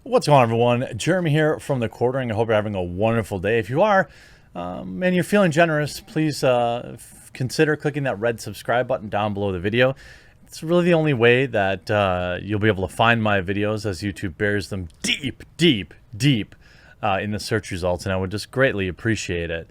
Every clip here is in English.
What's going on, everyone? Jeremy here from The Quartering. I hope you're having a wonderful day. If you are, and you're feeling generous, please consider clicking that red subscribe button down below the video. It's really the only way that you'll be able to find my videos, as YouTube buries them deep in the search results, and I would just greatly appreciate it.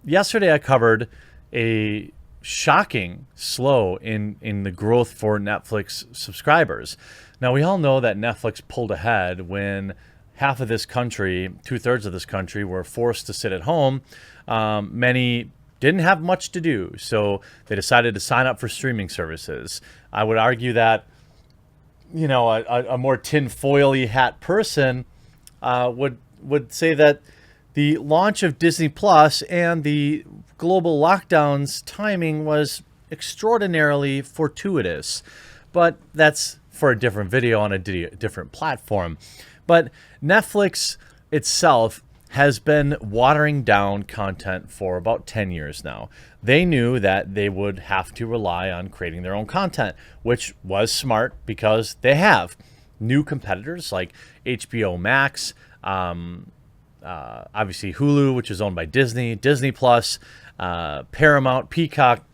Yesterday I covered a shocking slow in the growth for Netflix subscribers. Now, we all know that Netflix pulled ahead when half of this country, 2/3 of this country, were forced to sit at home. Many didn't have much to do, so they decided to sign up for streaming services. I would argue that, you know, a more tinfoily hat person would say that the launch of Disney Plus and the global lockdowns timing was extraordinarily fortuitous. But that's for a different video on a different platform. But Netflix itself has been watering down content for about 10 years now. They knew that they would have to rely on creating their own content, which was smart because they have new competitors like HBO Max, obviously Hulu, which is owned by Disney, Disney Plus, Paramount, Peacock.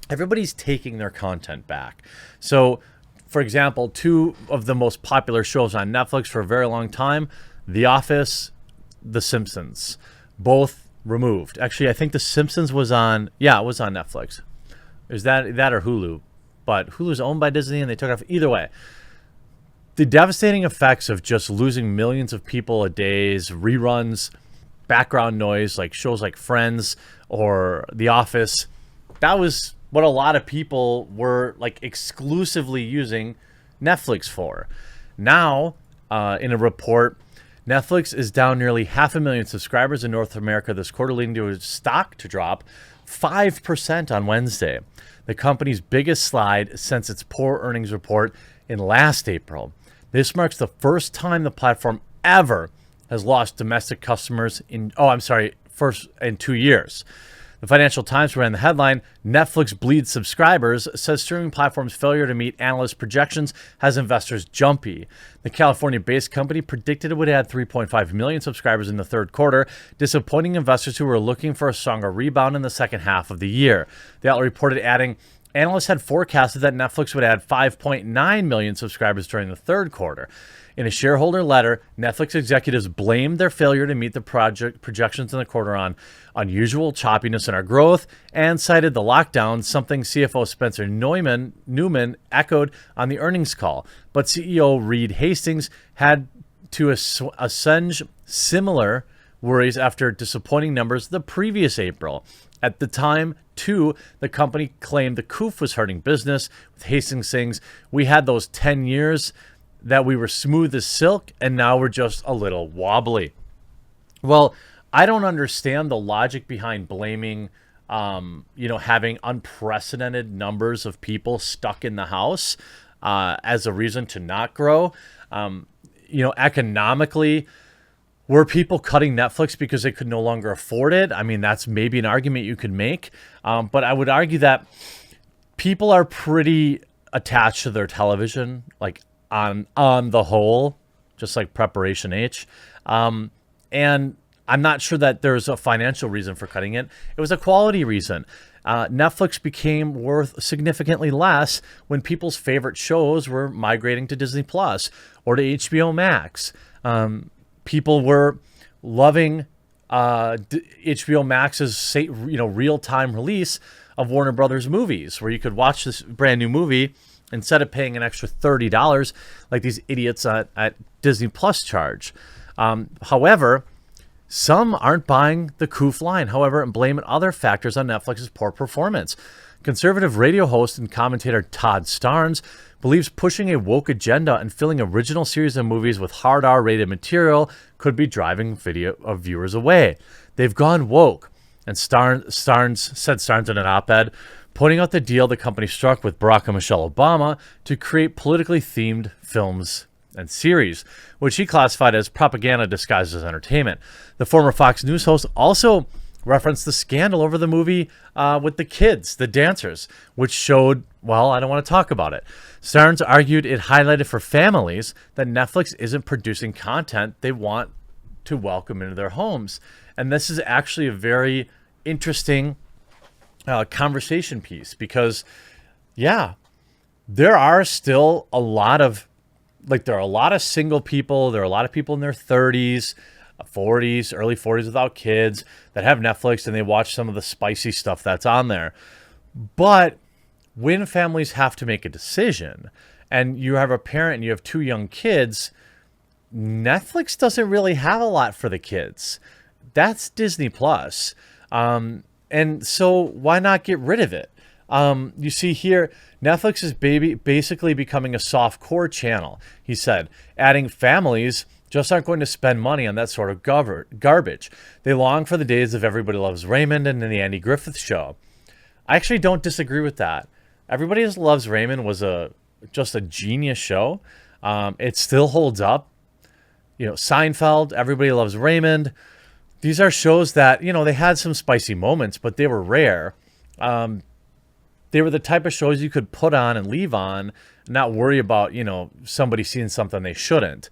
Everybody's taking their content back. So, for example, two of the most popular shows on Netflix for a very long time, The Office, The Simpsons, both removed. Actually, I think The Simpsons was on, it was on Netflix. Is that or Hulu? But Hulu's owned by Disney and they took it off. Either way, the devastating effects of just losing millions of people a day's reruns, background noise, like shows like Friends or The Office, that was what a lot of people were like exclusively using Netflix for. Now, in a report, Netflix is down nearly 500,000 subscribers in North America this quarter, leading to a stock to drop 5% on Wednesday, the company's biggest slide since its poor earnings report in last April. This marks the first time the platform ever has lost domestic customers first in 2 years. The Financial Times ran the headline, Netflix bleeds subscribers, says streaming platform's failure to meet analyst projections has investors jumpy. The California-based company predicted it would add 3.5 million subscribers in the third quarter, disappointing investors who were looking for a stronger rebound in the second half of the year. The outlet reported adding, analysts had forecasted that Netflix would add 5.9 million subscribers during the third quarter. In a shareholder letter, Netflix executives blamed their failure to meet the projections in the quarter on unusual choppiness in our growth and cited the lockdown, something CFO Spencer Neumann echoed on the earnings call. But CEO Reed Hastings had to assuage similar worries after disappointing numbers the previous April. At the time, too, the company claimed the COOF was hurting business, with Hastings saying, we had those 10 years that we were smooth as silk, and now we're just a little wobbly. Well, I don't understand the logic behind blaming, having unprecedented numbers of people stuck in the house as a reason to not grow. Economically, were people cutting Netflix because they could no longer afford it? I mean, that's maybe an argument you could make. But I would argue that people are pretty attached to their television, like on the whole, just like Preparation H. And I'm not sure that there's a financial reason for cutting it. It was a quality reason. Netflix became worth significantly less when people's favorite shows were migrating to Disney Plus or to HBO Max. People were loving HBO Max's real-time release of Warner Brothers movies, where you could watch this brand new movie instead of paying an extra $30 like these idiots at Disney Plus charge. However, some aren't buying the COOF line, and blame other factors on Netflix's poor performance. Conservative radio host and commentator Todd Starnes believes pushing a woke agenda and filling original series of movies with hard R-rated material could be driving viewers away. They've gone woke, and Starnes said in an op-ed, pointing out the deal the company struck with Barack and Michelle Obama to create politically themed films and series, which he classified as propaganda disguised as entertainment. The former Fox News host also referenced the scandal over the movie with the kids, the dancers, which showed Well, I don't want to talk about it. Stearns argued it highlighted for families that Netflix isn't producing content they want to welcome into their homes. And this is actually a very interesting conversation piece because, yeah, there are still a lot of single people. There are a lot of people in their 30s, 40s, early 40s without kids that have Netflix and they watch some of the spicy stuff that's on there. But when families have to make a decision and you have a parent and you have two young kids, Netflix doesn't really have a lot for the kids. That's Disney Plus. And so why not get rid of it? You see here, Netflix is basically becoming a soft core channel. He said, adding families just aren't going to spend money on that sort of garbage. They long for the days of Everybody Loves Raymond and the Andy Griffith Show. I actually don't disagree with that. Everybody Loves Raymond was just a genius show. It still holds up. You know, Seinfeld, Everybody Loves Raymond. These are shows that, you know, they had some spicy moments, but they were rare. They were the type of shows you could put on and leave on, and not worry about, you know, somebody seeing something they shouldn't.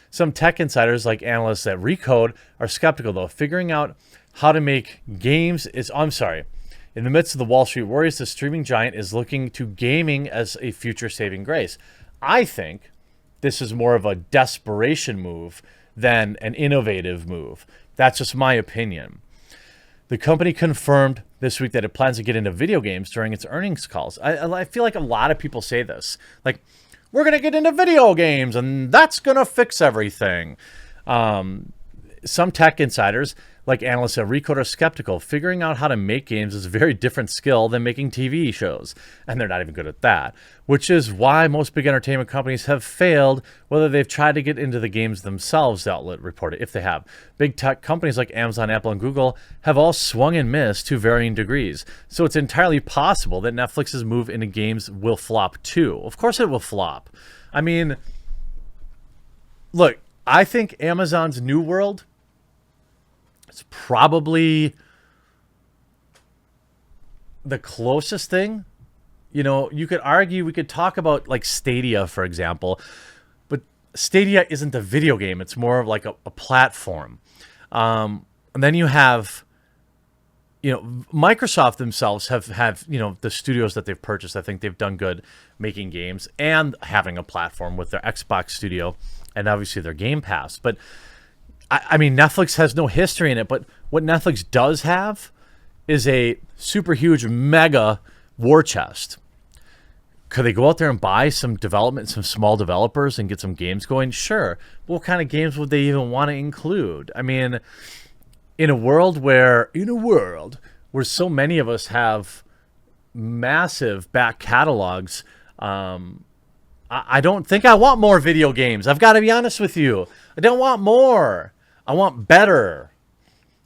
Some tech insiders, like analysts at Recode, are skeptical, though. Figuring out how to make games is... In the midst of the Wall Street worries, the streaming giant is looking to gaming as a future-saving grace. I think this is more of a desperation move than an innovative move. That's just my opinion. The company confirmed this week that it plans to get into video games during its earnings calls. I feel like a lot of people say this. Like, we're going to get into video games, and that's going to fix everything. Some tech insiders, like analysts at Recode, are skeptical. Figuring out how to make games is a very different skill than making TV shows, and they're not even good at that, which is why most big entertainment companies have failed, whether they've tried to get into the games themselves, the outlet reported, if they have. Big tech companies like Amazon, Apple, and Google have all swung and missed to varying degrees, so it's entirely possible that Netflix's move into games will flop too. Of course it will flop. I mean, look, I think Amazon's New World... it's probably the closest thing. You know, you could argue, we could talk about like Stadia, for example, but Stadia isn't a video game. It's more of like a platform. And then you have, you know, Microsoft themselves have, you know, the studios that they've purchased. I think they've done good making games and having a platform with their Xbox studio and obviously their Game Pass. But I mean, Netflix has no history in it, but what Netflix does have is a super huge mega war chest. Could they go out there and buy some development, some small developers and get some games going? Sure. But what kind of games would they even want to include? I mean, in a world where so many of us have massive back catalogs, I don't think I want more video games. I've got to be honest with you. I don't want more. I want better.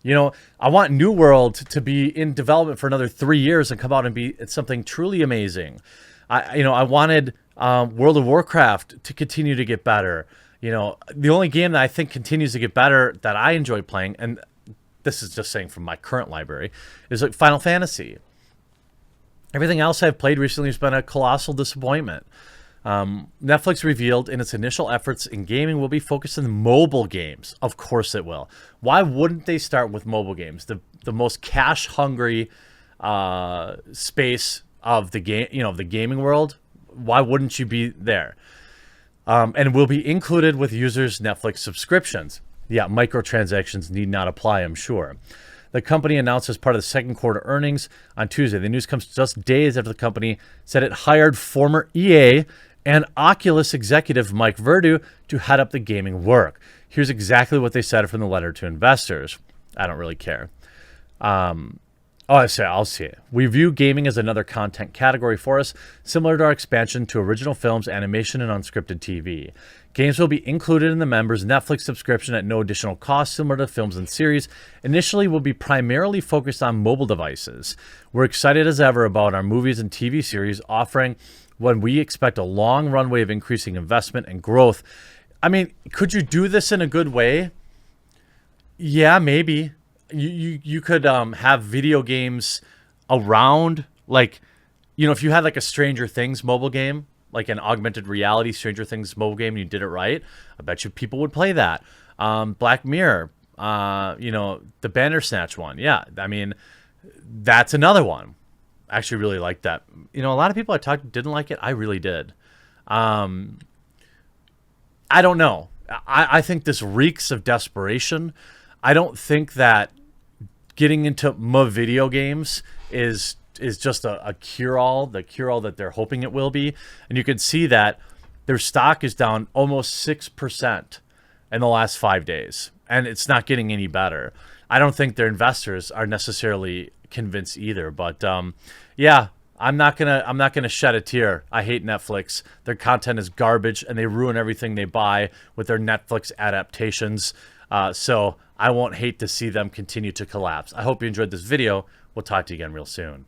You know, I want New World to be in development for another 3 years and come out and be something truly amazing. I wanted World of Warcraft to continue to get better. You know, the only game that I think continues to get better that I enjoy playing, and this is just saying from my current library, is like Final Fantasy. Everything else I've played recently has been a colossal disappointment. Netflix revealed in its initial efforts in gaming will be focused on mobile games. Of course it will. Why wouldn't they start with mobile games? The most cash hungry space of the game, you know, the gaming world. Why wouldn't you be there? And will be included with users' Netflix subscriptions. Yeah, microtransactions need not apply, I'm sure. The company announced as part of the second quarter earnings on Tuesday. The news comes just days after the company said it hired former EA and Oculus executive Mike Verdu to head up the gaming work. Here's exactly what they said from the letter to investors. I don't really care. I'll see it. We view gaming as another content category for us, similar to our expansion to original films, animation, and unscripted TV. Games will be included in the members' Netflix subscription at no additional cost, similar to films and series. Initially, will be primarily focused on mobile devices. We're excited as ever about our movies and TV series offering when we expect a long runway of increasing investment and growth. I mean, could you do this in a good way? Yeah, maybe. You could have video games around, like if you had like a Stranger Things mobile game, like an augmented reality Stranger Things mobile game, and you did it right, I bet you people would play that. Black Mirror, the Bandersnatch one. Yeah, I mean, that's another one. I actually really liked that. A lot of people I talked to didn't like it. I really did. I don't know. I think this reeks of desperation. I don't think that getting into video games is just a cure-all, the cure-all that they're hoping it will be. And you can see that their stock is down almost 6% in the last 5 days, and it's not getting any better. I don't think their investors are necessarily convinced either. But yeah, I'm not gonna shed a tear. I hate Netflix. Their content is garbage, and they ruin everything they buy with their Netflix adaptations. So I won't hate to see them continue to collapse. I hope you enjoyed this video. We'll talk to you again real soon.